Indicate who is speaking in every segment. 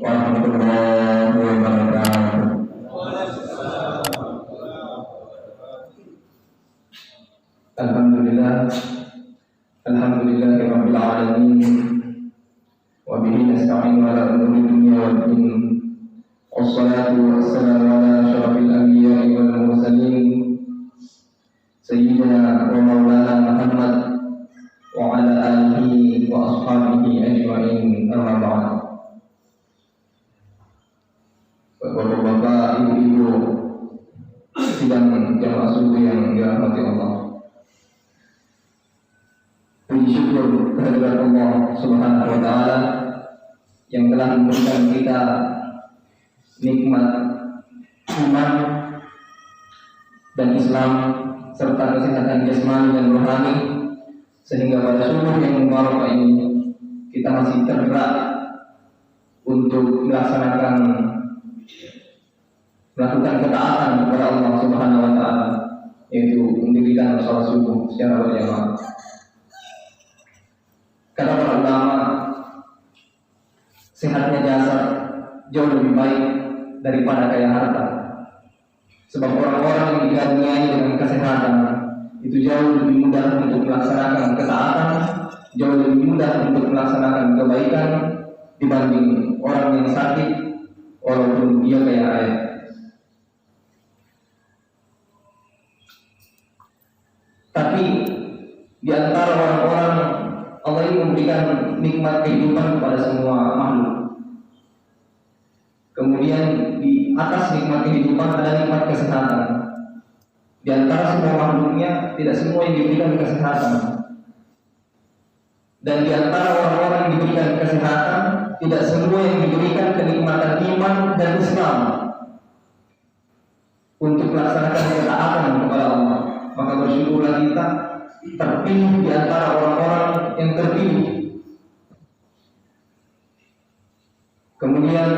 Speaker 1: warahmatullahi wabarakatuh. Alhamdulillah, alhamdulillahirabbil alamin. Wa bihi nasta'inu ala umuri dunya wad din. Wassalatu wassalamu ala asyrafil anbiya'i wal mursalin sayyidina wa maulana Muhammad wa ala alihi wa ashabihi ajma'in, amma ba'd. Bapak-bapak, ibu-ibu sidang jamaah subuh yang dirahmati Allah, puji syukur kehadirat Allah Subhanahu wa taala yang telah memberikan kita nikmat iman dan Islam serta kesehatan jasmani dan rohani, sehingga pada subuh yang mubarak ini kita masih tergerak untuk melakukan ketaatan kepada Allah Subhanahu wa taala, yaitu mendirikan salat subuh secara berjamaah. Kata para ulama, sehatnya jasad jauh lebih baik daripada kaya harta. Sebab orang-orang yang dikaruniai dengan kesehatan itu jauh lebih mudah untuk melaksanakan ketaatan, jauh lebih mudah untuk melaksanakan kebaikan dibanding orang yang sakit walaupun dia kaya raya. Tapi di antara orang-orang Allah ini memberikan nikmat kehidupan kepada semua makhluk. Kemudian di atas nikmat kehidupan ada nikmat kesehatan. Di antara semua makhluknya tidak semua yang diberikan kesehatan. Dan di antara orang-orang yang diberikan kesehatan tidak semua yang diberikan kenikmatan iman dan Islam untuk melaksanakan ketaatan kepada Allah. Maka bersyukurlah kita terpilih di antara orang-orang yang terpilih. Kemudian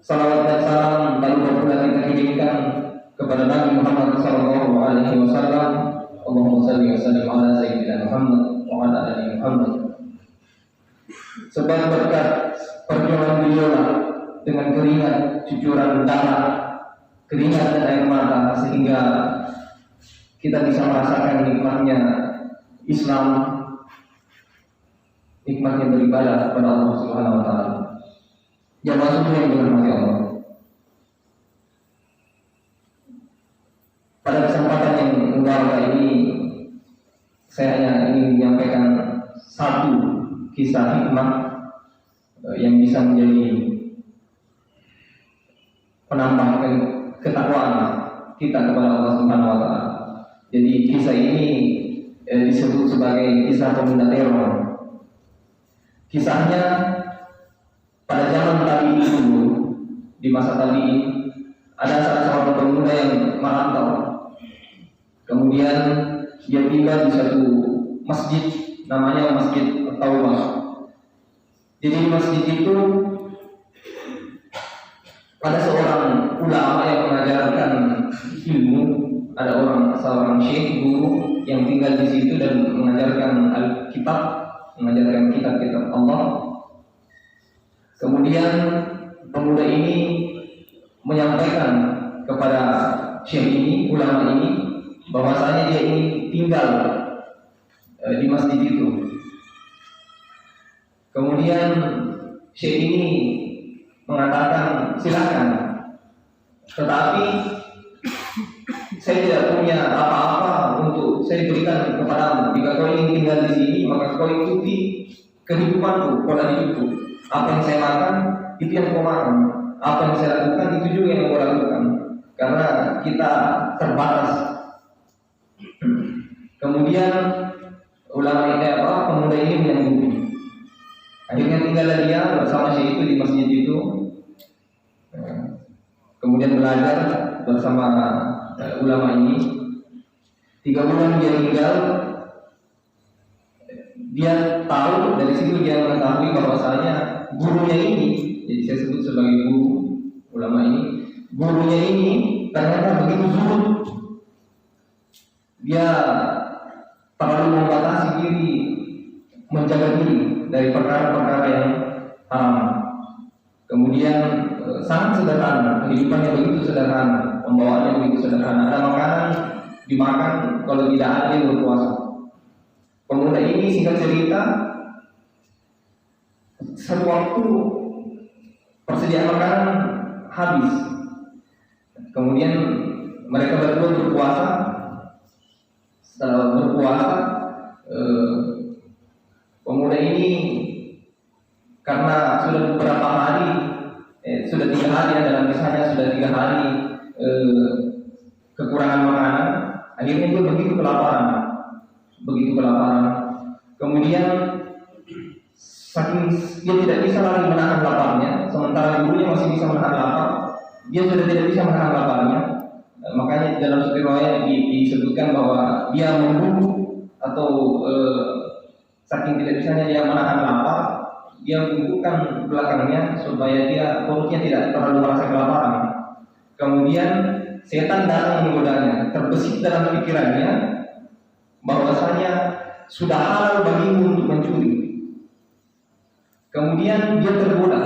Speaker 1: salawat dan salam lalu berpula kita kirimkan kepada Nabi Muhammad SAW. Allahumma salli wa sallim ala sayyidina Muhammad wa ala ali Muhammad. Sebab berkat perjuangan beliau dengan keringat, cucuran darah, keringat dan air mata, sehingga kita bisa merasakan nikmatnya Islam, nikmatnya beribadah kepada Allah Subhanahu wa taala. Jamaah subuh yang dirahmati Allah. Pada kesempatan yang mubarak ini saya hanya ingin menyampaikan satu kisah hikmah yang bisa menjadi penambah ketakwaan kita kepada Allah Subhanahu wa taala. Jadi kisah ini disebut sebagai kisah pemuda teror. Kisahnya pada zaman tabi'in dulu, di masa tabi'in ada salah seorang pemuda yang merantau. Kemudian dia tiba di satu masjid namanya Masjid At-Taubah. Jadi di masjid itu ada seorang ulama yang mengajarkan ilmu. Ada seorang syekh guru yang tinggal di situ dan mengajarkan Alkitab, mengajarkan kitab-kitab Allah. Kemudian pemuda ini menyampaikan kepada syekh ini, ulama ini, bahwasanya dia ini tinggal di masjid itu. Kemudian syekh ini mengatakan, silakan, tetapi saya tidak punya apa-apa untuk saya berikan kepadamu. Jika kau ingin tinggal di sini, maka kau ikuti kehidupanku, pola hidupku. Apa yang saya makan, itu yang kau makan. Apa yang saya lakukan, itu juga yang kau lakukan. Karena kita terbatas. Kemudian ulama ini pemuda ini menyanggupi. Akhirnya tinggallah dia bersama syekh itu di masjid itu. Kemudian belajar bersama ulama ini. 3 bulan dia tinggal, dia tahu, dari situ dia mengetahui bahwasanya gurunya ini, jadi saya sebut sebagai guru ulama ini, gurunya ini ternyata begitu zuhud. Dia terlalu membatasi diri, menjaga diri dari perkara-perkara yang haram. Kemudian sangat sederhana, kehidupannya begitu sederhana, pembawaannya begitu sederhana. Ada makanan dimakan, kalau tidak ada dia berpuasa. Pemuda ini singkat cerita, satu waktu persediaan makanan habis. Kemudian mereka berdua berpuasa. Setelah berpuasa, pemuda ini karena sudah beberapa hari, sudah 3 hari ya, dalam kisahnya sudah 3 hari kekurangan makanan, akhirnya dia begitu kelaparan. Kemudian saking dia tidak bisa lagi menahan laparnya, sementara gurunya masih bisa menahan lapar, dia sudah tidak bisa menahan laparnya. Makanya dalam satu riwayat disebutkan bahwa dia membungkuk atau saking tidak bisanya dia menahan lapar, dia bungkukkan belakangnya supaya perutnya tidak terlalu merasa kelaparan. Kemudian setan datang menggodanya, terbesit dalam pikirannya bahwasanya sudah halal bagimu untuk mencuri. Kemudian dia tergoda.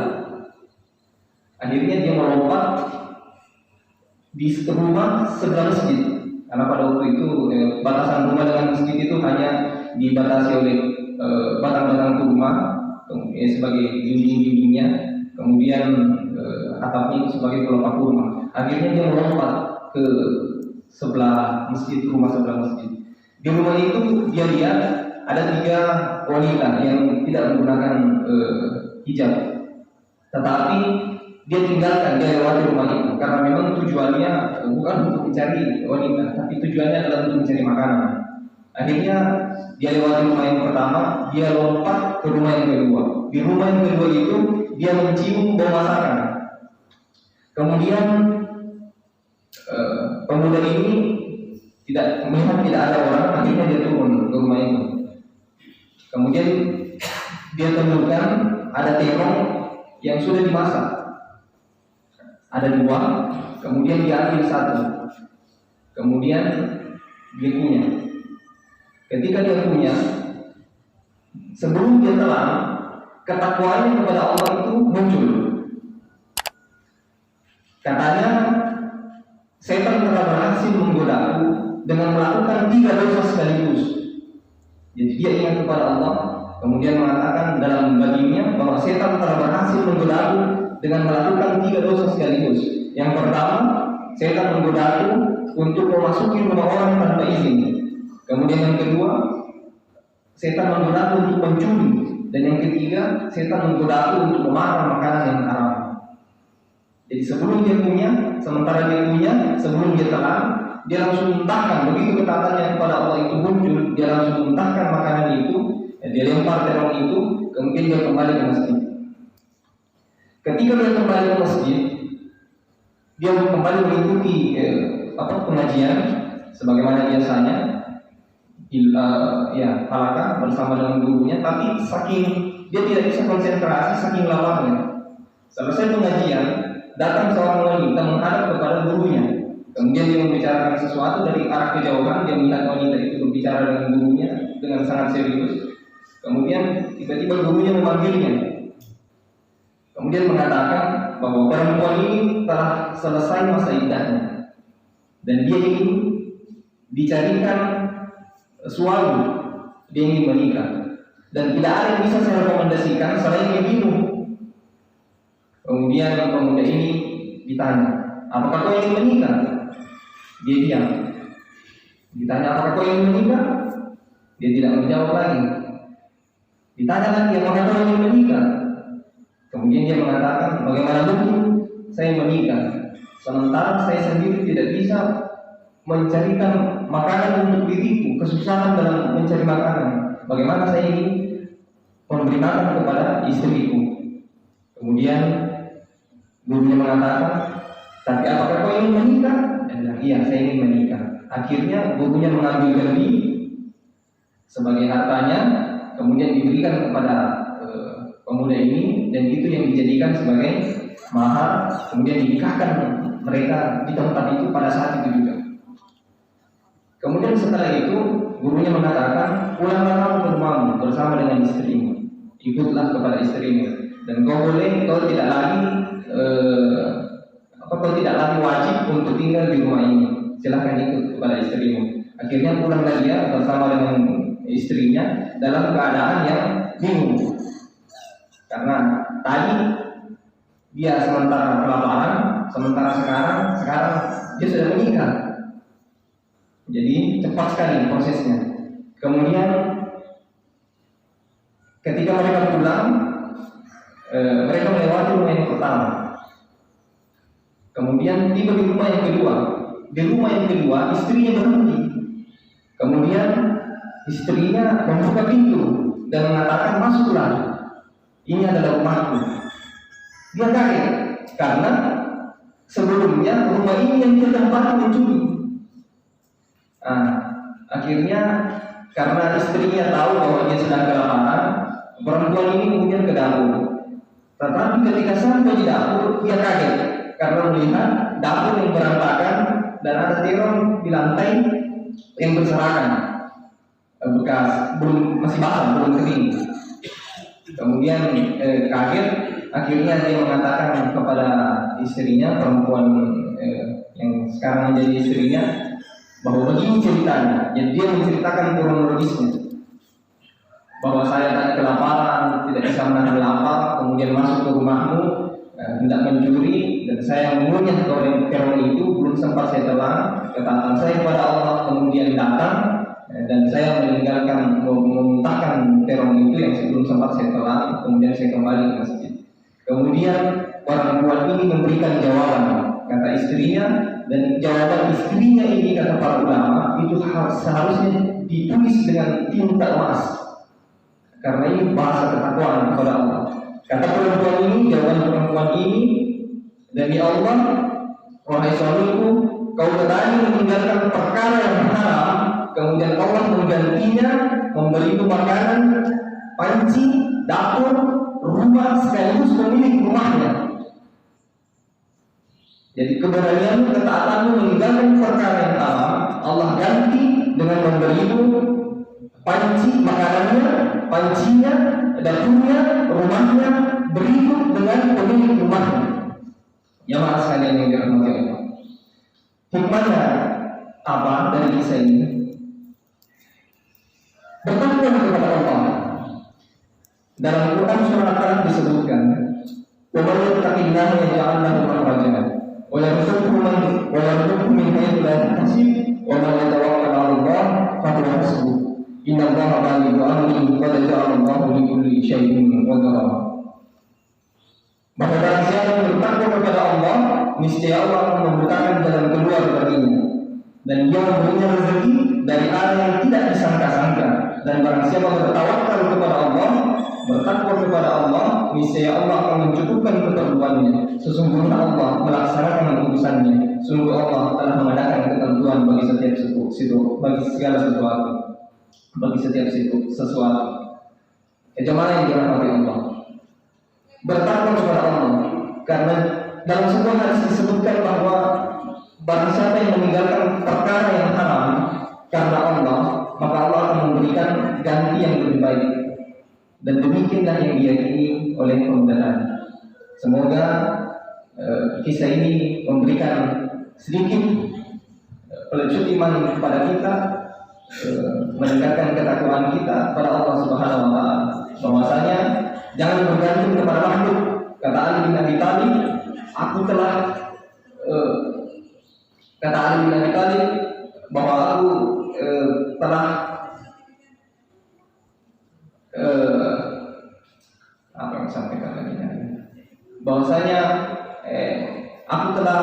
Speaker 1: Akhirnya dia melompat di rumah sebelah masjid, karena pada waktu itu batasan rumah dengan masjid itu hanya dibatasi oleh batang-batang rumah sebagai dinding-dindingnya, kemudian atapnya itu sebagai pelengkap rumah. Akhirnya dia melompat ke rumah sebelah masjid. Di rumah itu dia lihat ada 3 wanita yang tidak menggunakan hijab, tetapi dia tinggalkan, dia lewati rumah itu karena memang tujuannya bukan untuk mencari wanita, tapi tujuannya adalah untuk mencari makanan. Akhirnya dia lewati rumah yang pertama, dia lompat ke rumah yang kedua. Di rumah yang kedua itu dia mencium bau masakan. Kemudian pemuda ini tidak melihat tidak ada orang, akhirnya dia turun ke rumah itu. Kemudian dia temukan ada terong yang sudah dimasak. Ada 2, kemudian dia ambil 1, kemudian dia kunyah. Ketika dia kunyah, sebelum dia telan, ketakwaannya kepada Allah itu muncul. Katanya, setan telah berhasil menggodaku dengan melakukan 3 dosa sekaligus. Jadi dia ingat kepada Allah, kemudian mengatakan dalam baginya bahwa setan telah berhasil menggodaku dengan melakukan 3 dosa sekaligus. Yang pertama, setan menggodaku untuk memasuki rumah orang tanpa izin. Kemudian yang kedua, setan menggodaku untuk mencuri. Dan yang ketiga, setan menggodaku untuk memakan makanan yang haram. Jadi sebelum dia punya, sementara dia punya, sebelum dia telan, dia langsung muntahkan. Begitu ketatannya kepada Allah itu muncul, dia langsung muntahkan makanan itu, dia lempar terong itu, kemudian dia kembali ke masjid. Ketika dia kembali ke masjid, dia kembali mengikuti pengajian sebagaimana biasanya, halaqah bersama dengan gurunya. Tapi saking dia tidak bisa konsentrasi, saking laparnya. Selesai pengajian, datang seorang wanita menghadap kepada gurunya. Kemudian dia membicarakan sesuatu dari arah kejauhan. Dia melihat wanita itu berbicara dengan gurunya dengan sangat serius. Kemudian tiba-tiba gurunya memanggilnya. Kemudian mengatakan bahwa perempuan ini telah selesai masa iddahnya dan dia ingin dicarikan suami, dia ingin menikah, dan tidak ada yang bisa saya rekomendasikan selain ibumu. Kemudian pemuda ini ditanya, apakah kau ingin menikah? Dia diam. Ditanya, apakah kau ingin menikah? Dia tidak menjawab lagi. Ditanya lagi, apakah kau ingin menikah? Kemudian dia mengatakan, bagaimana mungkin saya menikah sementara saya sendiri tidak bisa mencarikan makanan untuk diriku, kesusahan dalam mencari makanan. Bagaimana saya ingin memberi makan kepada istriku? Kemudian gurunya mengatakan, tapi apakah kau ingin menikah? Dia bilang, iya, saya ingin menikah. Akhirnya gurunya mengambil gaji sebagai hartanya, kemudian diberikan kepada pemuda ini, dan itu yang dijadikan sebagai mahar. Kemudian dinikahkan mereka di tempat itu pada saat itu juga. Kemudian setelah itu gurunya mengatakan, pulanglah kamu ke rumahmu bersama dengan istrimu, ikutlah kepada istrimu. Dan kau tidak lagi kau tidak lagi wajib untuk tinggal di rumah ini. Silahkan ikut kepada istrimu. Akhirnya pulanglah dia bersama dengan istrinya dalam keadaan yang bingung. Karena tadi dia sementara kelaparan, sementara sekarang dia sudah menikah. Jadi cepat sekali prosesnya. Kemudian ketika mereka pulang, mereka melewati rumah yang pertama. Kemudian tiba di rumah yang kedua. Di rumah yang kedua istrinya berhenti. Kemudian istrinya membuka pintu dan mengatakan, masuklah. Ini adalah rumahku. Dia kaget karena sebelumnya rumah ini yang dia tempati mencuri. Akhirnya karena istrinya tahu bahwa dia sedang kelaparan, perempuan ini kemudian ke dapur. Tetapi ketika sampai di dapur, dia kaget karena melihat dapur yang berantakan dan ada terong di lantai yang berserakan, bekas masih basah, belum kering. Kemudian kaget, akhirnya dia mengatakan kepada istrinya, perempuan yang sekarang menjadi istrinya, bahwa begini ceritanya. Jadi dia menceritakan kronologisnya, bahwa saya tadi kelaparan, tidak bisa menahan lapar, kemudian masuk ke rumahmu, hendak mencuri, dan saya mengunyah terong itu, belum sempat saya telan, ketaatan saya kepada Allah kemudian datang, dan saya meninggalkan memuntahkan terong itu yang sebelum sempat saya telan, kemudian saya kembali ke masjid. Kemudian perempuan ini memberikan jawaban, kata istrinya, dan jawaban istrinya ini kata para ulama itu seharusnya ditulis dengan tinta emas, karena ini bahasa ketakwaan kepada Allah. Kata perempuan ini, jawaban perempuan ini, demi Allah, wahai suamiku, kau berani meninggalkan perkara yang haram, kemudian Allah menggantinya, memberimu makanan, panci, dapur, rumah, sekaligus pemilik rumahnya. Jadi keberanianmu, ketaatanmu meninggalkan perkara yang haram, Allah ganti dengan memberimu panci, makanannya, pancinya, dapurnya, rumahnya, berikut dengan pemilik rumahnya. Jamaah sekalian yang dirahmati Allah, hikmahnya apa dari kisah ini? Bertakwa kepada Allah. Dalam Quran surah Al-Falaq disebutkan, "Wa man yattaqillaha yaj'al lahu makhraja wa yarzuqhu min haythu la yahtasib wa man yatawakkal 'ala Allah fa huwa hasbuh. Inna Allaha balighu amrihi qad ja'ala Allahu li kulli syai'in qadara." Bahwa barang siapa yang bertakwa kepada Allah, niscaya Allah akan membukakan jalan keluar baginya, dan Dia memberinya rezeki dari arah yang tidak disangka-sangka. Dan barang siapa bertawakal kepada Allah, bertakwa kepada Allah, niscaya Allah akan mencukupkan keperluannya. Sesungguhnya Allah melaksanakan urusannya. Sungguh Allah telah mengadakan ketentuan bagi setiap bagi segala sesuatu, bagi setiap sesuatu. Jemaah yang dirahmati Allah, bertakwa kepada Allah, karena dalam sebuah hadis disebutkan bahwa barang siapa yang meninggalkan perkara yang haram karena Allah, maka Allah akan memberikan ganti yang lebih baik. Dan demikianlah yang diyakini oleh pemuda tadi. Semoga kisah ini memberikan sedikit pelecut iman kepada kita, meningkatkan ketakwaan kita pada Allah Subhanahu wa taala. Bahwasanya jangan bergantung kepada makhluk. Kata Ali bin Abi Thalib, aku telah kata Ali bin Abi Thalib bahwa aku telah apa yang disampaikan tadi, bahwasanya aku telah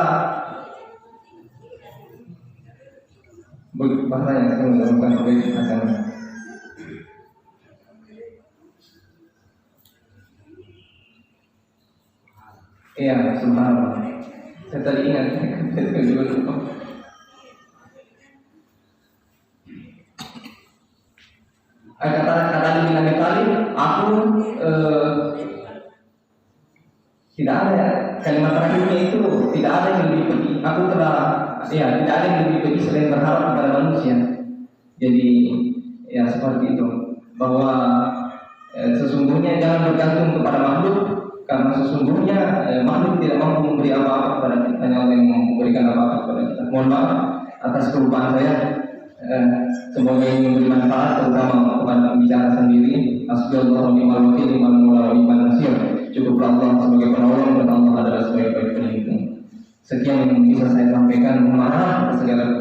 Speaker 1: bahasanya saya menggunakan bahasanya. Iya, subhanallah. Saya tadi ingat, saya juga lupa. Kata Ali bin Abi Thalib, aku tidak ada kalimat terakhirnya itu, tidak ada yang lebih pedih. Aku telah, tidak ada yang lebih pedih selain berharap kepada manusia. Jadi seperti itu, bahwa sesungguhnya jangan bergantung kepada makhluk, karena sesungguhnya makhluk tidak mampu memberi apa-apa kepada kita, hanya Allah yang memberikan apa-apa kepada kita. Mohon maaf atas kelupaan saya. Semoga ini memberi manfaat terutama kepada pembicara sendiri. Hasbunallahu wa ni'mal wakil, ni'mal maula wa ni'mal nasir. Cukuplah Allah sebagai penolong dan Allah adalah sebagai pelindung. Sekian yang bisa saya sampaikan. Mohon maaf atas segala